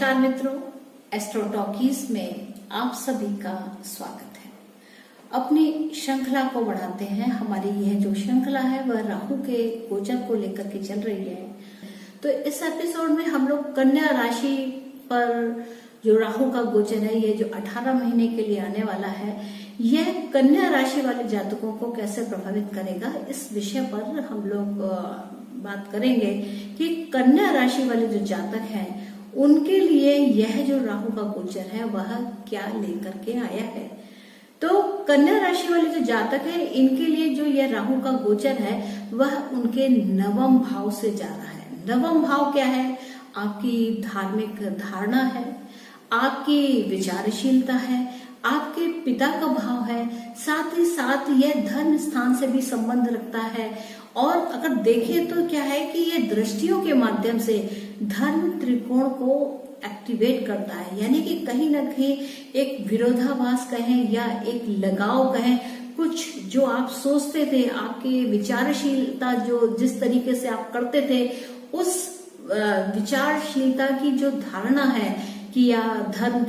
नमस्कार मित्रों, astro talkies में आप सभी का स्वागत है। अपनी श्रृंखला को बढ़ाते हैं। हमारी यह जो श्रृंखला है वह राहु के गोचर को लेकर के चल रही है। तो इस एपिसोड में हम लोग कन्या राशि पर जो राहु का गोचर है, ये जो 18 महीने के लिए आने वाला है, यह कन्या राशि वाले जातकों को कैसे प्रभावित करेगा, इस विषय पर हम लोग बात करेंगे कि कन्या राशि वाले जो जातक हैं उनके लिए यह जो राहु का गोचर है वह क्या लेकर के आया है। तो कन्या राशि वाले जो जातक हैं इनके लिए जो यह राहु का गोचर है वह उनके नवम भाव से जा रहा है। नवम भाव क्या है? आपकी धार्मिक धारणा है, आपकी विचारशीलता है, आपके पिता का भाव है, साथ ही साथ यह धर्म स्थान से भी संबंध रखता है। और अगर देखें तो क्या है कि यह दृष्टियों के माध्यम से धर्म त्रिकोण को एक्टिवेट करता है, यानी कि कहीं ना कहीं एक विरोधाभास कहें या एक लगाव कहें, कुछ जो आप सोचते थे, आपकी विचारशीलता जो जिस तरीके से आप करते थे, उस विचारशीलता की जो धारणा है कि या धर्म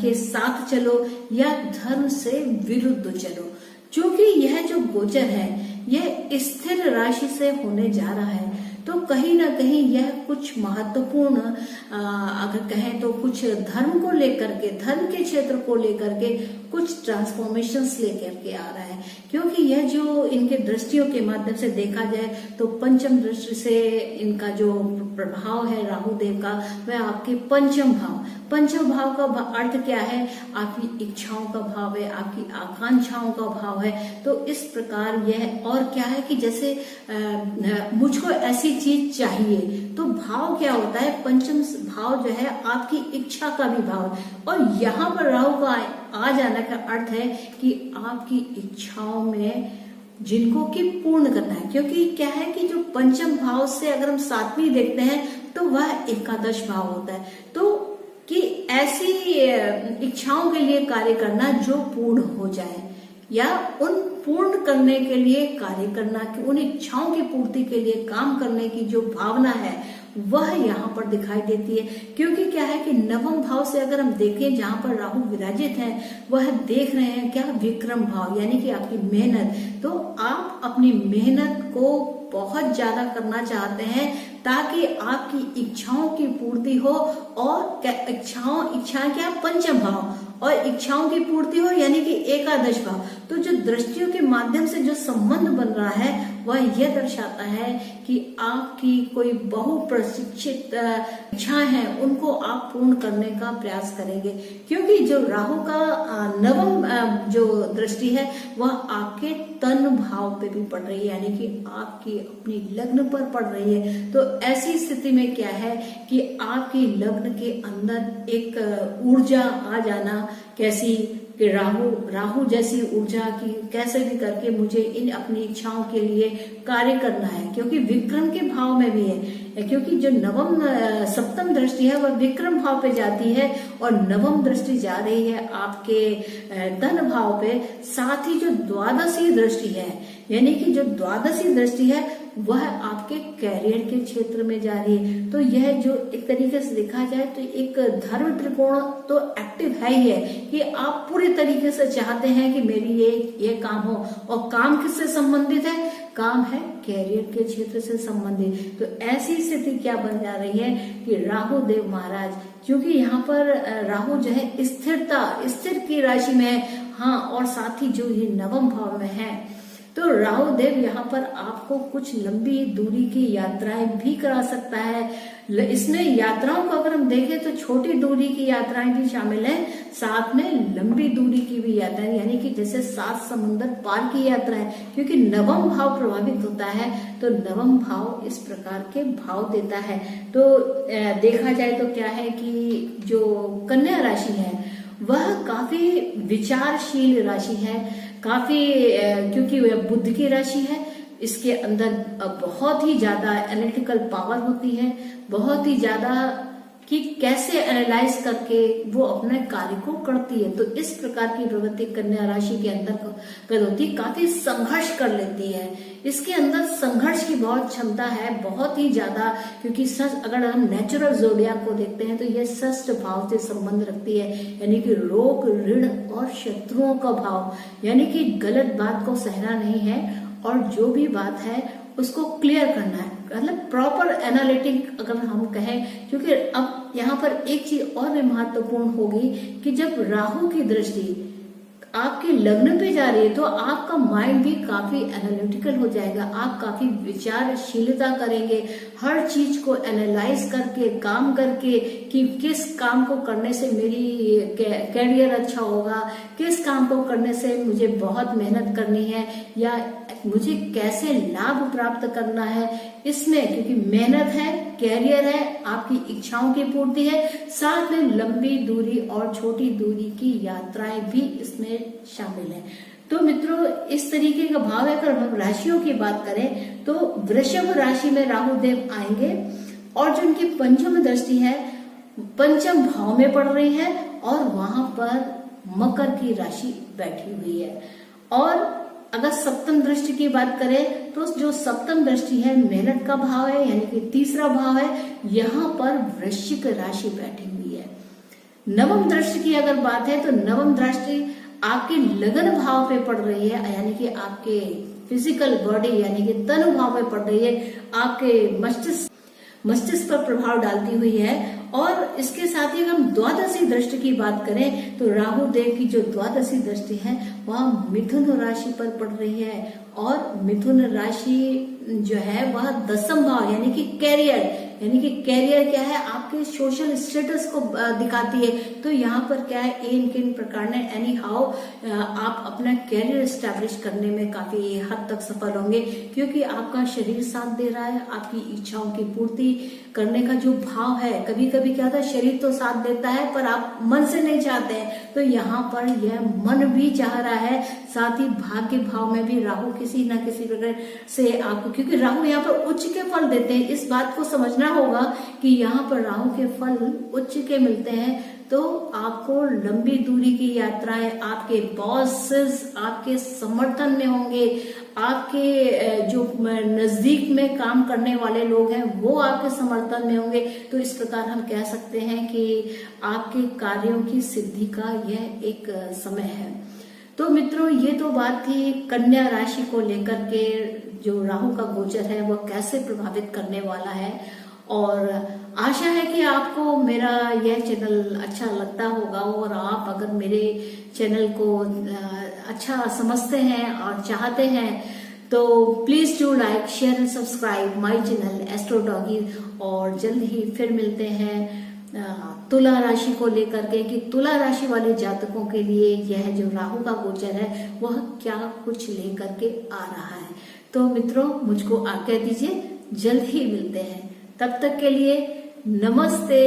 के साथ चलो या धर्म से विरुद्ध चलो, क्योंकि यह जो गोचर है यह स्थिर राशि से होने जा रहा है। तो कहीं ना कहीं यह कुछ महत्वपूर्ण अगर कहें तो कुछ धर्म को लेकर के, धर्म के क्षेत्र को लेकर के कुछ ट्रांसफॉर्मेशंस लेकर के आ रहा है। क्योंकि यह जो इनके दृष्टियों के माध्यम से देखा जाए तो पंचम दृष्टि से इनका जो प्रभाव है राहु देव का, वह आपके पंचम भाव का अर्थ क्या है? आपकी इच्छाओं का भाव है, आपकी आकांक्षाओं का भाव है। तो इस प्रकार यह और क्या है कि जैसे मुझको ऐसी चीज चाहिए, तो भाव क्या होता है? पंचम भाव जो है आपकी इच्छा का भी भाव है। और यहाँ पर राहु का आ जाने का अर्थ है कि आपकी इच्छाओं में जिनको कि पूर्ण करना है। क्योंकि क्या है कि जो पंचम भाव से अगर हम सातवीं देखते हैं तो वह एकादश भाव होता है। तो कि ऐसी इच्छाओं के लिए कार्य करना जो पूर्ण हो जाए, या उन पूर्ण करने के लिए कार्य करना, कि उन इच्छाओं की पूर्ति के लिए काम करने की जो भावना है वह यहाँ पर दिखाई देती है। क्योंकि क्या है कि नवम भाव से अगर हम देखें, जहाँ पर राहु विराजित है, वह देख रहे हैं क्या? विक्रम भाव, यानी कि आपकी मेहनत। तो आप अपनी मेहनत को बहुत ज्यादा करना चाहते हैं ताकि आपकी इच्छाओं की पूर्ति हो। और इच्छाएं क्या? पंचम भाव, और इच्छाओं की पूर्ति हो यानी कि एकादश भाव। तो जो दृष्टियों के माध्यम से जो संबंध बन रहा है वह यह दर्शाता है कि आपकी कोई बहुप्रशिक्षित इच्छाएं हैं उनको आप पूर्ण करने का प्रयास करेंगे। क्योंकि जो राहु का नवम जो दृष्टि है वह आपके तन भाव पे भी पड़ रही है, यानी कि आपकी अपनी लग्न पर पड़ रही है। तो ऐसी स्थिति में क्या है कि आपकी लग्न के अंदर एक ऊर्जा आ जाना, कैसी कि राहु जैसी ऊर्जा की कैसे भी करके मुझे इन अपनी इच्छाओं के लिए कार्य करना है। क्योंकि विक्रम के भाव में भी है, क्योंकि जो सप्तम दृष्टि है वह विक्रम भाव पे जाती है और नवम दृष्टि जा रही है आपके धन भाव पे। साथ ही जो द्वादशी दृष्टि है, यानी कि जो द्वादशी दृष्टि है वह आपके कैरियर के क्षेत्र में जा रही है। तो यह जो एक तरीके से देखा जाए तो एक धर्म त्रिकोण तो एक्टिव है ही है कि आप पूरे तरीके से चाहते हैं कि मेरी ये काम हो। और काम किससे संबंधित है? काम है कैरियर के क्षेत्र से संबंधित। तो ऐसी स्थिति क्या बन जा रही है कि राहु देव महाराज, क्योंकि यहाँ पर राहु जो है स्थिर की राशि में है, हाँ, और साथ ही जो ये नवम भाव में है, तो राहु देव यहाँ पर आपको कुछ लंबी दूरी की यात्राएं भी करा सकता है। इसमें यात्राओं को अगर हम देखें तो छोटी दूरी की यात्राएं भी शामिल हैं, साथ में लंबी दूरी की भी यात्राएं, यानी कि जैसे 7 समुंदर पार की यात्राएं। क्योंकि नवम भाव प्रभावित होता है तो नवम भाव इस प्रकार के भाव देता है। तो देखा जाए तो क्या है कि जो कन्या राशि है वह काफी विचारशील राशि है, काफी क्योंकि वह बुध की राशि है, इसके अंदर बहुत ही ज्यादा एनालिटिकल पावर होती है, बहुत ही ज्यादा कि कैसे एनालाइज करके वो अपने कार्य को करती है। तो इस प्रकार की प्रवृत्ति कन्या राशि के अंदर होती, काफी संघर्ष कर लेती है, इसके अंदर संघर्ष की बहुत क्षमता है, बहुत ही ज्यादा, क्योंकि अगर हम नेचुरल जोडियाक को देखते हैं तो ये षष्ठ भाव से संबंध रखती है, यानी कि रोग, ऋण और शत्रुओं का भाव, यानी कि गलत बात को सहना नहीं है और जो भी बात है उसको क्लियर करना है, मतलब प्रॉपर एनालिटिक अगर हम कहें। क्योंकि अब यहाँ पर एक चीज और भी महत्वपूर्ण होगी कि जब राहु की दृष्टि आपके लग्न पे जा रही है तो आपका माइंड भी काफी एनालिटिकल हो जाएगा, आप काफी विचारशीलता करेंगे, हर चीज को एनालाइज करके, काम करके कि किस काम को करने से मेरी कैरियर अच्छा होगा, किस काम को करने से मुझे बहुत मेहनत करनी है या मुझे कैसे लाभ प्राप्त करना है इसमें, क्योंकि मेहनत है, कैरियर है, आपकी इच्छाओं की पूर्ति है, साथ में लंबी दूरी और छोटी दूरी की यात्राएं भी इसमें शामिल है। तो मित्रों, इस तरीके का भाव है। अगर हम राशियों की बात करें तो वृषभ राशि में राहु देव आएंगे और जो उनकी पंचम दृष्टि है पंचम भाव में पड़ रही है और वहां पर मकर की राशि बैठी हुई है। और अगर सप्तम दृष्टि की बात करें तो जो सप्तम दृष्टि है मेहनत का भाव है, यानी कि तीसरा भाव है, यहाँ पर वृश्चिक राशि बैठी हुई है। नवम दृष्टि की अगर बात है तो नवम दृष्टि आपके लगन भाव पे पड़ रही है, यानी कि आपके फिजिकल बॉडी यानी कि तनु भाव पे पड़ रही है, आपके मस्तिष्क पर प्रभाव डालती हुई है। और इसके साथ ही अगर हम द्वादशी दृष्टि की बात करें तो राहु देव की जो द्वादशी दृष्टि है वह मिथुन राशि पर पड़ रही है और मिथुन राशि जो है वह दसम भाव यानी कि कैरियर क्या है, आपके सोशल स्टेटस को दिखाती है। तो यहाँ पर क्या है, इन प्रकार ने एनी हाउ आप अपना कैरियर स्टैब्लिश करने में काफी हद तक सफल होंगे, क्योंकि आपका शरीर साथ दे रहा है, आपकी इच्छाओं की पूर्ति करने का जो भाव है। कभी कभी क्या होता है, शरीर तो साथ देता है पर आप मन से नहीं चाहते हैं, तो यहाँ पर यह मन भी चाह रहा है। साथ ही भाग्य भाव में भी राहु किसी न किसी प्रकार से आपको, क्योंकि राहु यहाँ पर उच्च के फल देते हैं, इस बात को समझना होगा कि यहाँ पर राहु के फल उच्च के मिलते हैं। तो आपको लंबी दूरी की यात्राएं, आपके बॉसेस आपके समर्थन में होंगे, आपके जो नजदीक में काम करने वाले लोग हैं वो आपके समर्थन में होंगे। तो इस प्रकार हम कह सकते हैं कि आपके कार्यों की सिद्धि का यह एक समय है। तो मित्रों, ये तो बात थी कन्या राशि को लेकर के, जो राहु का गोचर है वह कैसे प्रभावित करने वाला है। और आशा है कि आपको मेरा यह चैनल अच्छा लगता होगा और आप अगर मेरे चैनल को अच्छा समझते हैं और चाहते हैं तो please do like, share and subscribe my channel astro doggy. और जल्द ही फिर मिलते हैं तुला राशि को लेकर के कि तुला राशि वाले जातकों के लिए यह जो राहु का गोचर है वह क्या कुछ लेकर के आ रहा है। तो मित्रों, मुझको आज्ञा दीजिए, जल्द ही मिलते हैं, तब तक के लिए नमस्ते।